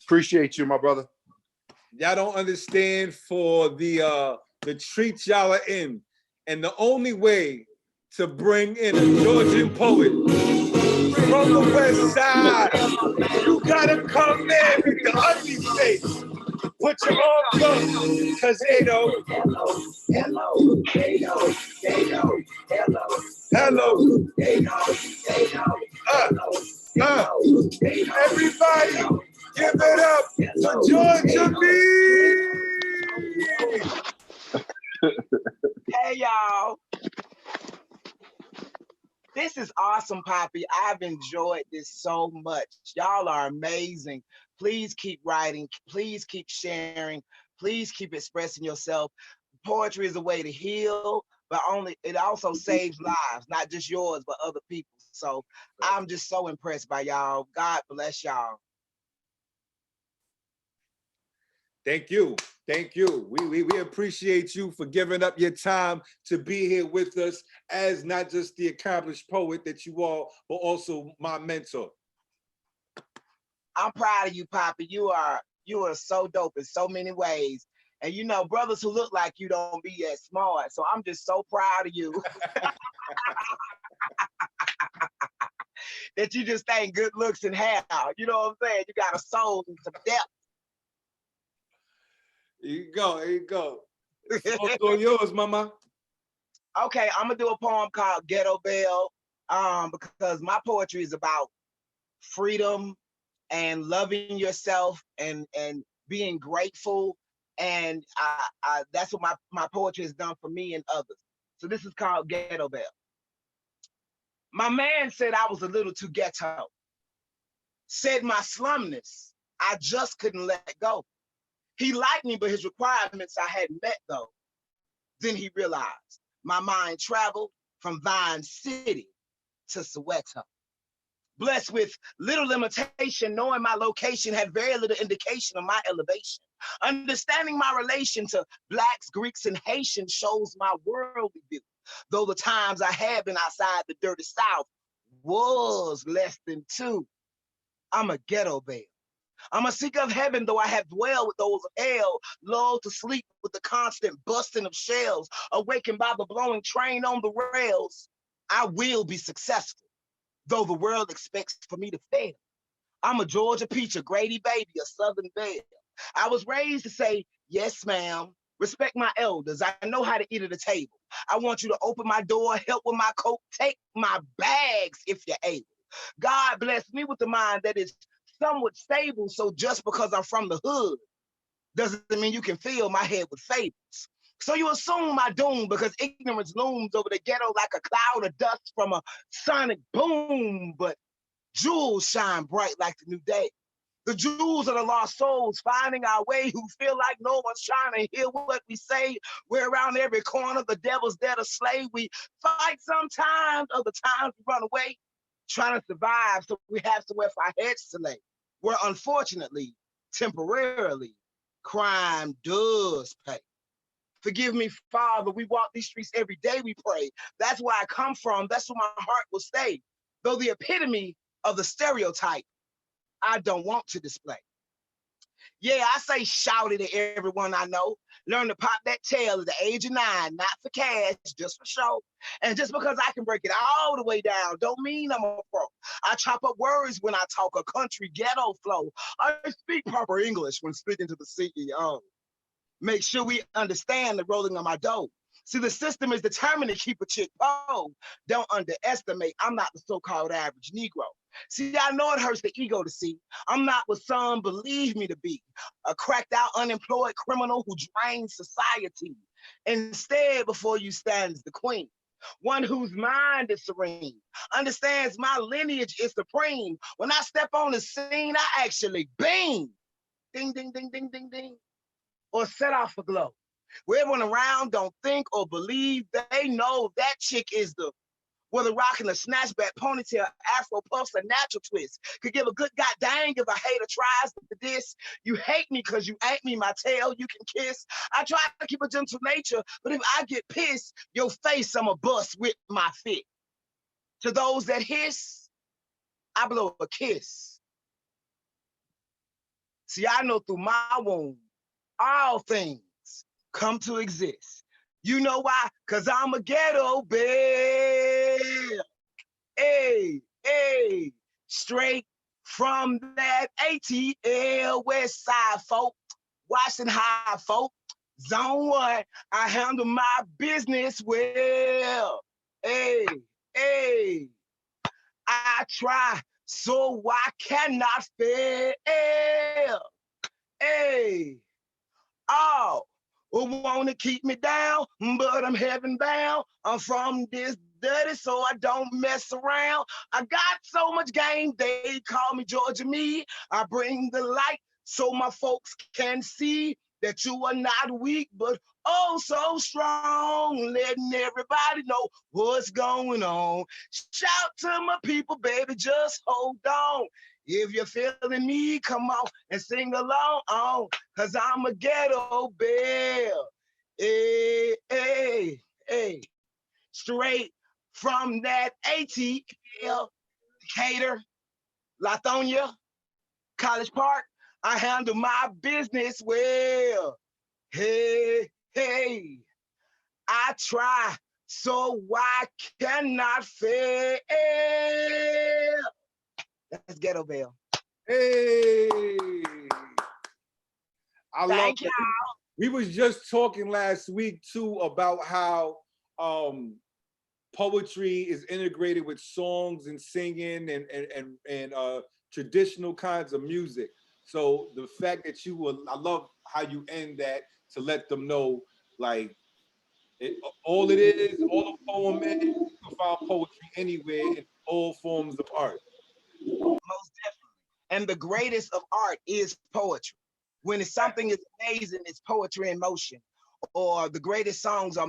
Speaker 12: Appreciate you, my brother.
Speaker 3: Y'all don't understand for the treats y'all are in. And the only way to bring in a Georgian poet from the West Side, you gotta come in with the ugly face. Put your arms up, cause they know. Hello, they know, they know, hello, they know, they know, everybody, give it up to Georgia B.
Speaker 17: Hey, y'all. This is awesome, Poppy. I've enjoyed this so much. Y'all are amazing. Please keep writing. Please keep sharing. Please keep expressing yourself. Poetry is a way to heal, but it also saves lives, not just yours, but other people. So I'm just so impressed by y'all. God bless y'all.
Speaker 3: Thank you. Thank you. We appreciate you for giving up your time to be here with us as not just the accomplished poet that you are, but also my mentor.
Speaker 17: I'm proud of you, Poppy. You are so dope in so many ways. And you know, brothers who look like you don't be as smart. So I'm just so proud of you. That you just ain't good looks and hair. You know what I'm saying? You got a soul and some depth.
Speaker 3: Here you go. Here you go. It's all yours, mama.
Speaker 17: Okay, I'm gonna do a poem called Ghetto Belle, because my poetry is about freedom and loving yourself and being grateful, and that's what my poetry has done for me and others. So this is called Ghetto Belle. My man said I was a little too ghetto. Said my slumness, I just couldn't let go. He liked me, but his requirements I hadn't met though. Then he realized my mind traveled from Vine City to Soweto. Blessed with little limitation, knowing my location had very little indication of my elevation. Understanding my relation to Blacks, Greeks, and Haitians shows my worldly view. Though the times I had been outside the dirty South was less than 2. I'm a ghetto belle. I'm a seeker of heaven, though I have dwelled with those of hell, lulled to sleep with the constant busting of shells, awakened by the blowing train on the rails. I will be successful, though the world expects for me to fail. I'm a Georgia peach, a Grady baby, a Southern belle. I was raised to say, yes, ma'am. Respect my elders. I know how to eat at a table. I want you to open my door, help with my coat, take my bags if you're able. God bless me with a mind that is somewhat stable, so just because I'm from the hood doesn't mean you can fill my head with fables. So you assume my doom because ignorance looms over the ghetto like a cloud of dust from a sonic boom, but jewels shine bright like the new day. The jewels of the lost souls finding our way who feel like no one's trying to hear what we say. We're around every corner, the devil's there to slay. We fight sometimes, other times we run away, trying to survive so we have somewhere for our heads to lay. Where unfortunately, temporarily, crime does pay. Forgive me, Father. We walk these streets every day, we pray. That's where I come from. That's where my heart will stay. Though the epitome of the stereotype, I don't want to display. Yeah, I say shout it to everyone I know. Learn to pop that tail at the age of 9, not for cash, just for show. And just because I can break it all the way down, don't mean I'm a pro. I chop up words when I talk a country ghetto flow. I speak proper English when speaking to the CEO. Make sure we understand the rolling of my dough. See, the system is determined to keep a chick po. Don't underestimate, I'm not the so-called average Negro. See, I know it hurts the ego to see. I'm not what some believe me to be. A cracked out, unemployed criminal who drains society. Instead, before you stands the queen. One whose mind is serene, understands my lineage is supreme. When I step on the scene, I actually beam. Ding, ding, ding, ding, ding, ding. Or set off a glow. Where everyone around don't think or believe, they know that chick is the, whether rocking a snatchback, ponytail, afro puffs, a natural twist. Could give a good goddamn if a hater tries to diss. You hate me because you ain't me, my tail you can kiss. I try to keep a gentle nature, but if I get pissed, your face I'ma bust with my fit. To those that hiss, I blow a kiss. See, I know through my womb, all things come to exist. You know why? Cause I'm a ghetto belle. Hey, hey, straight from that ATL West Side folk, Washington High folk, Zone 1, I handle my business well. Hey, hey, I try so I cannot fail. Hey. Oh, who wanna keep me down, but I'm heaven bound. I'm from this dirty, so I don't mess around. I got so much game, they call me Georgia Me. I bring the light so my folks can see that you are not weak, but oh so strong, letting everybody know what's going on. Shout to my people, baby, just hold on. If you're feeling me, come on and sing along, cause I'm a ghetto belle. Hey, hey, hey. Straight from that ATL, Decatur, Lithonia, College Park, I handle my business well. Hey, hey, I try so I cannot fail. That's Ghetto Belle.
Speaker 3: Hey, I love
Speaker 17: Thank
Speaker 3: that. We was just talking last week too about how poetry is integrated with songs and singing and traditional kinds of music. So the fact that you will, I love how you end that to let them know, like, all it is, all a poem is, you can find poetry anywhere in all forms of art.
Speaker 17: Most definitely. And the greatest of art is poetry. When it's something is amazing, it's poetry in motion. Or the greatest songs are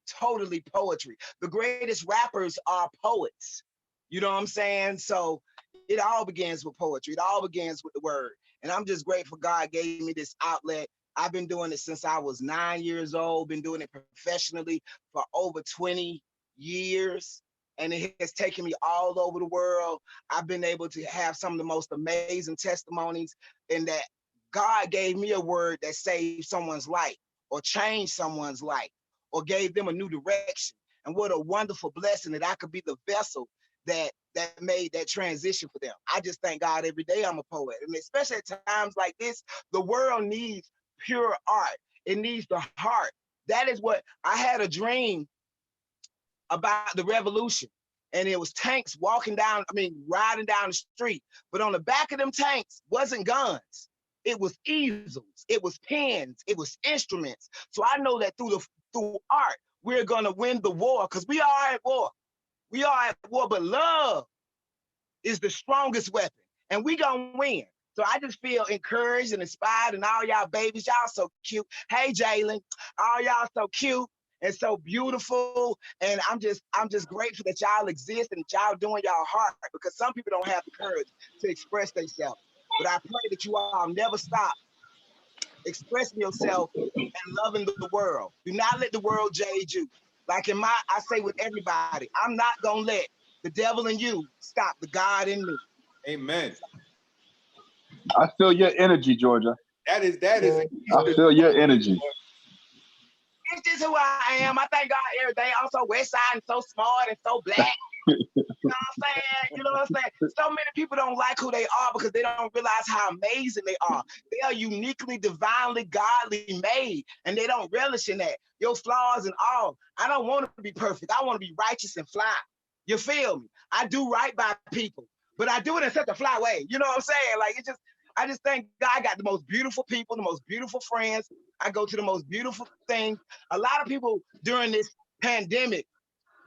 Speaker 17: totally poetry. The greatest rappers are poets. You know what I'm saying? So it all begins with poetry. It all begins with the word. And I'm just grateful God gave me this outlet. I've been doing it since I was 9 years old, been doing it professionally for over 20 years. And it has taken me all over the world. I've been able to have some of the most amazing testimonies in that God gave me a word that saved someone's life or changed someone's life or gave them a new direction. And what a wonderful blessing that I could be the vessel that made that transition for them. I just thank God every day I'm a poet. And especially at times like this, the world needs pure art. It needs the heart. That is what, I had a dream about the revolution. And it was tanks riding down the street. But on the back of them tanks wasn't guns. It was easels, it was pens, it was instruments. So I know that through art, we're gonna win the war, because we are at war. We are at war, but love is the strongest weapon, and we gonna win. So I just feel encouraged and inspired, and all y'all babies, y'all so cute. Hey, Jalen, all y'all so cute and so beautiful. And I'm just grateful that y'all exist and that y'all doing y'all heart, because some people don't have the courage to express themselves. But I pray that you all never stop expressing yourself and loving the world. Do not let the world jade you. Like I say with everybody, I'm not gonna let the devil in you stop the God in me.
Speaker 3: Amen.
Speaker 12: I feel your energy, Georgia.
Speaker 3: That is.
Speaker 12: I feel your energy.
Speaker 17: It's just who I am. I thank God every day. I'm so west side and so smart and so black. You know what I'm saying? You know what I'm saying? So many people don't like who they are because they don't realize how amazing they are. They are uniquely, divinely, godly made, and they don't relish in that. Your flaws and all. I don't want to be perfect. I want to be righteous and fly. You feel me? I do right by people, but I do it in such a fly way. You know what I'm saying? Like I just thank God I got the most beautiful people, the most beautiful friends. I go to the most beautiful things. A lot of people during this pandemic,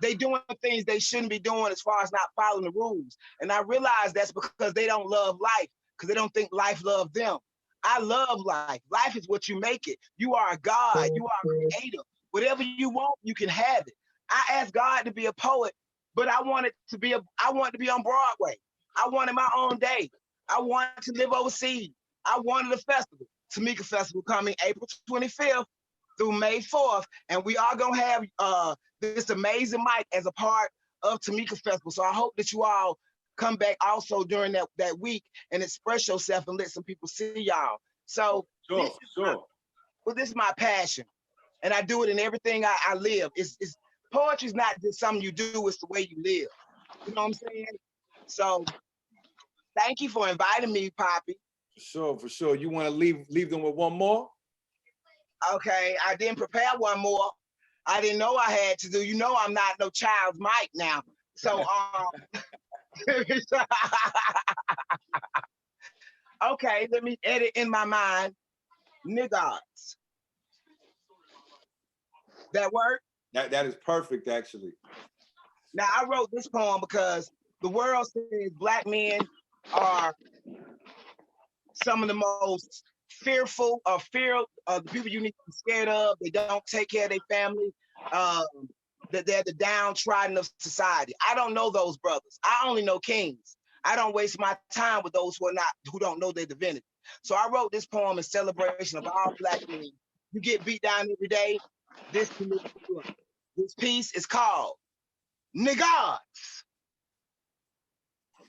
Speaker 17: they doing things they shouldn't be doing as far as not following the rules. And I realize that's because they don't love life, because they don't think life loves them. I love life. Life is what you make it. You are a God. You are a creator. Whatever you want, you can have it. I asked God to be a poet, but I wanted to be on Broadway. I wanted my own day. I wanted to live overseas. I wanted a festival. Tamika Festival coming April 25th through May 4th. And we are gonna have this amazing mic as a part of Tamika Festival. So I hope that you all come back also during that week and express yourself and let some people see y'all. So
Speaker 3: sure.
Speaker 17: This is my passion. And I do it in everything I live. Poetry's not just something you do, it's the way you live. You know what I'm saying? So thank you for inviting me, Poppy.
Speaker 3: For sure. You want to leave them with one more?
Speaker 17: Okay, I didn't prepare one more. I didn't know I had to do. You know I'm not no child's mic now. So okay, let me edit in my mind. Niggas. That work?
Speaker 3: That is perfect, actually.
Speaker 17: Now I wrote this poem because the world says Black men are some of the most fearful or the people you need to be scared of. They don't take care of their family. That they're the downtrodden of society. I don't know those brothers. I only know kings. I don't waste my time with those who don't know their divinity. So I wrote this poem in celebration of all Black men. You get beat down every day. This piece is called Niggods.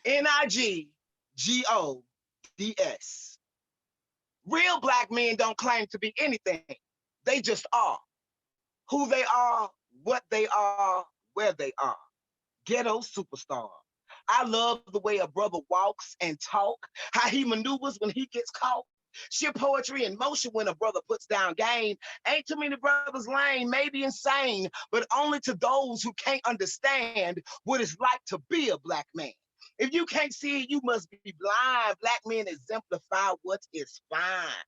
Speaker 17: Niggods. Real Black men don't claim to be anything. They just are. Who they are, what they are, where they are. Ghetto superstar. I love the way a brother walks and talk, how he maneuvers when he gets caught. Sheer poetry in motion when a brother puts down game. Ain't too many brothers lame, maybe insane, but only to those who can't understand what it's like to be a Black man. If you can't see it, you must be blind. Black men exemplify what is fine.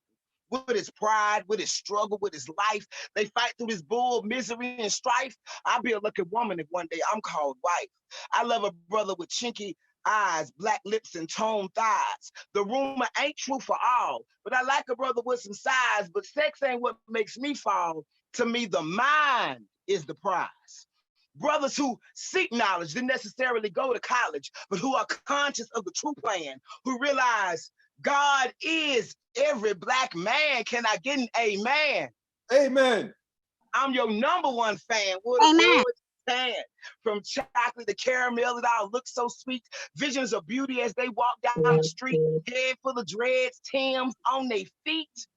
Speaker 17: With his pride, with his struggle, with his life. They fight through this bull of misery and strife. I'll be a lucky woman if one day I'm called wife. I love a brother with chinky eyes, black lips, and toned thighs. The rumor ain't true for all, but I like a brother with some size, but sex ain't what makes me fall. To me, the mind is the prize. Brothers who seek knowledge, didn't necessarily go to college, but who are conscious of the true plan, who realize God is every Black man. Can I get an amen?
Speaker 3: Amen.
Speaker 17: I'm your #1 fan.
Speaker 11: Amen.
Speaker 17: From chocolate to caramel, it all looks so sweet. Visions of beauty as they walk down the street, head full of dreads, Timbs on their feet.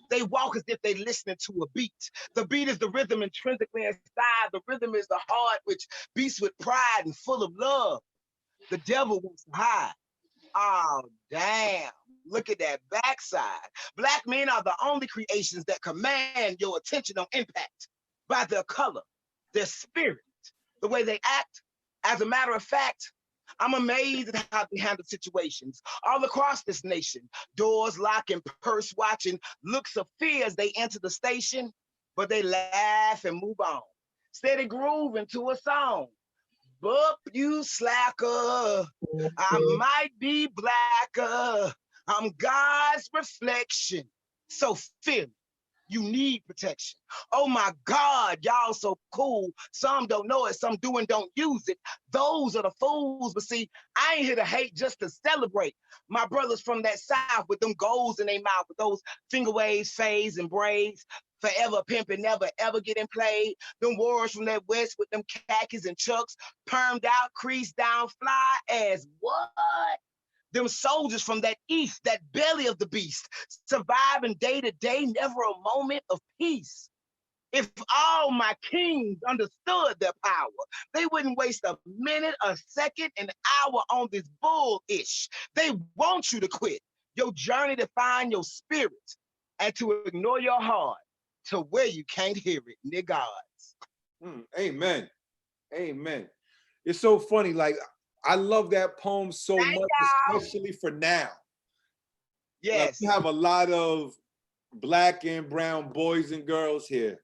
Speaker 17: They walk as if they listening to a beat. The beat is the rhythm intrinsically inside. The rhythm is the heart which beats with pride and full of love. The devil wants to hide. Oh, damn. Look at that backside. Black men are the only creations that command your attention on impact by their color, their spirit, the way they act. As a matter of fact, I'm amazed at how they handle situations all across this nation. Doors locking, purse watching, looks of fear as they enter the station, but they laugh and move on. Steady grooving to a song. Bup, you slacker. I might be blacker. I'm God's reflection. So feel me. you need protection. Oh my God, y'all so cool. Some don't know it, some do and don't use it. Those are the fools. But see, I ain't here to hate, just to celebrate. My brothers from that South with them goals in their mouth, with those finger waves, fades, and braids. Forever pimping, never ever getting played. Them warriors from that West with them khakis and chucks, permed out, creased down, fly as what? Them soldiers from that East, that belly of the beast, surviving day to day, never a moment of peace. If all my kings understood their power, they wouldn't waste a minute, a second, an hour on this bullish. They want you to quit your journey to find your spirit and to ignore your heart to where you can't hear it, niggas.
Speaker 3: Amen. Amen. It's so funny. Like, I love that poem so much, especially for now.
Speaker 17: Yes.
Speaker 3: Like, we have a lot of Black and brown boys and girls here.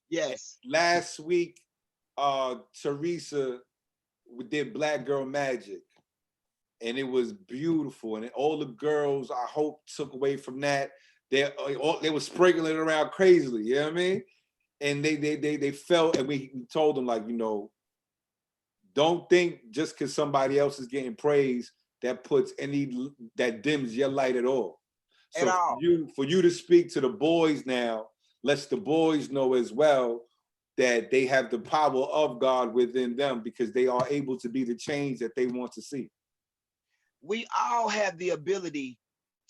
Speaker 17: Yes.
Speaker 3: Last week, Teresa did Black Girl Magic, and it was beautiful. And all the girls, I hope, took away from that. They were sprinkling around crazily, you know what I mean? And they felt, and we told them, like, you know, don't think just because somebody else is getting praise that dims your light at all. So for you to speak to the boys now, lets the boys know as well that they have the power of God within them, because they are able to be the change that they want to see.
Speaker 17: We all have the ability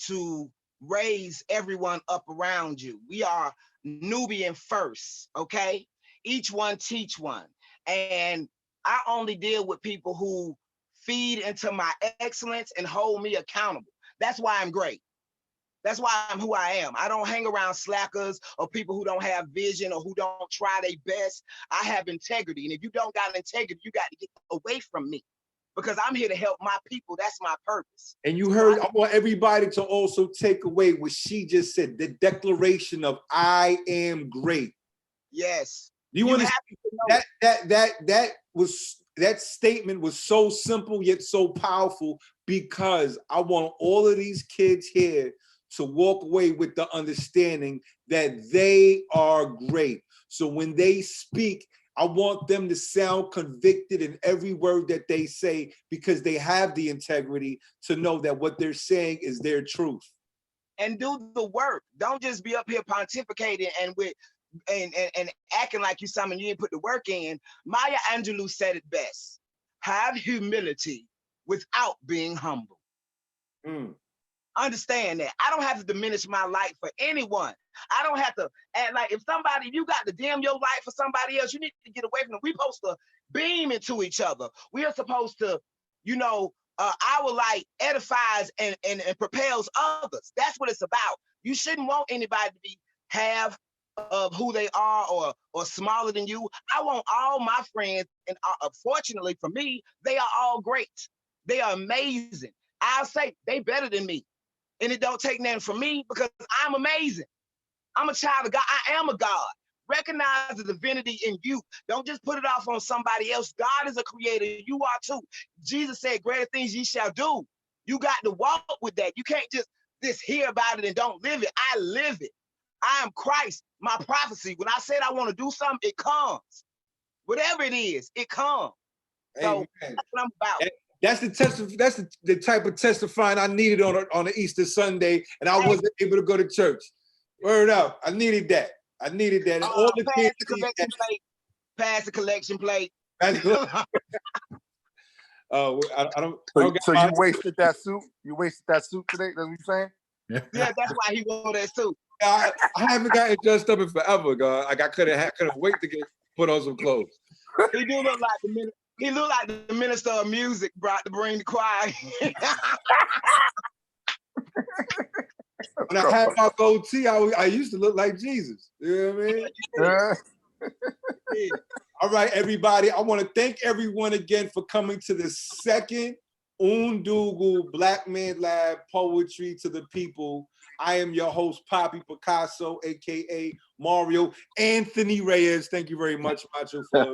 Speaker 17: to raise everyone up around you. We are Nubian first, okay? Each one teach one. And I only deal with people who feed into my excellence and hold me accountable. That's why I'm great. That's why I'm who I am. I don't hang around slackers or people who don't have vision or who don't try their best. I have integrity. And if you don't got integrity, you got to get away from me, because I'm here to help my people. That's my purpose.
Speaker 3: And you heard, I want everybody to also take away what she just said, the declaration of I am great.
Speaker 17: Yes.
Speaker 3: You understand that statement was so simple yet so powerful, because I want all of these kids here to walk away with the understanding that they are great. So when they speak, I want them to sound convicted in every word that they say, because they have the integrity to know that what they're saying is their truth.
Speaker 17: And do the work. Don't just be up here pontificating and acting like you something you didn't put the work in. Maya Angelou said it best: have humility without being humble. Understand that. I don't have to diminish my light for anyone. I don't have to act like if you got to dim your light for somebody else, you need to get away from them. We're supposed to beam into each other. We are supposed to, you know, our light edifies and propels others. That's what it's about. You shouldn't want anybody to be half of who they are or smaller than you. I want all my friends, and fortunately for me, they are all great. They are amazing. I'll say they better than me. And it don't take nothing from me, because I'm amazing. I'm a child of God. I am a God. Recognize the divinity in you. Don't just put it off on somebody else. God is a creator. You are too. Jesus said, greater things ye shall do. You got to walk with that. You can't just hear about it and don't live it. I live it. I am Christ. My prophecy. When I said I want to do something, it comes. Whatever it is, it comes. So that's what I'm about.
Speaker 3: That's the type of testifying I needed on a Easter Sunday, and I wasn't able to go to church. Word up. I needed that. And all the kids
Speaker 17: pass the collection plate.
Speaker 3: Oh, I don't.
Speaker 12: So you wasted that suit? You wasted that suit today? That's what you're saying?
Speaker 17: Yeah, that's why he wore that suit.
Speaker 3: I haven't gotten dressed up in forever, God. Like I couldn't wait to get put on some clothes.
Speaker 17: He do look like he looked like the minister of music brought to bring the choir.
Speaker 3: When I had my goatee, I used to look like Jesus. You know what I mean? All right, everybody. I want to thank everyone again for coming to the second Undugu Black Man Lab Poetry to the People. I am your host, Poppy Picasso, aka Mario Anthony Reyes. Thank you very much, Macho, for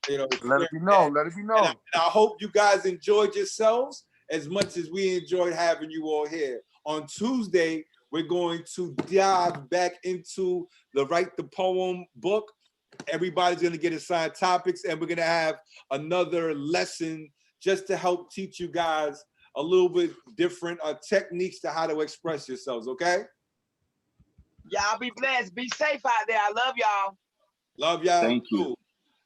Speaker 12: let it be known. Let it be known.
Speaker 3: And I hope you guys enjoyed yourselves as much as we enjoyed having you all here. On Tuesday, we're we're going to dive back into the Write the Poem book. Everybody's going to get assigned topics, and we're going to have another lesson just to help teach you guys a little bit different techniques to how to express yourselves, okay?
Speaker 17: Y'all be blessed. Be safe out there. I love y'all.
Speaker 3: Love y'all.
Speaker 1: Thank you.
Speaker 3: too.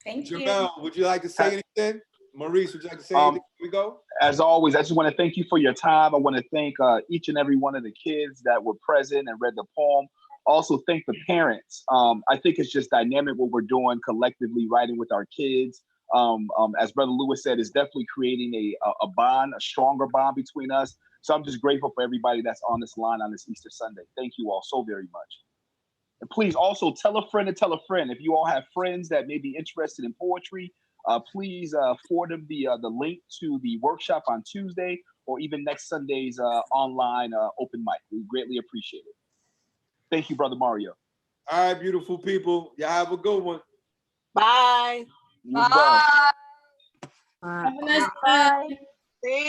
Speaker 9: Thank you.
Speaker 3: Jamel, would you like to say anything? Maurice, would you like to say anything before we go?
Speaker 1: As always, I just want to thank you for your time. I want to thank each and every one of the kids that were present and read the poem. Also, thank the parents. I think it's just dynamic what we're doing collectively, writing with our kids. As Brother Lewis said, it's definitely creating a bond, a stronger bond between us. So I'm just grateful for everybody that's on this line on this Easter Sunday. Thank you all so very much. And please also tell a friend to tell a friend. If you all have friends that may be interested in poetry, please forward them the link to the workshop on Tuesday or even next Sunday's online open mic. We greatly appreciate it. Thank you, Brother Mario.
Speaker 3: All right, beautiful people. Y'all have a good one.
Speaker 14: Bye.
Speaker 1: You as well.
Speaker 5: Bye.
Speaker 4: Have a nice day.
Speaker 17: See?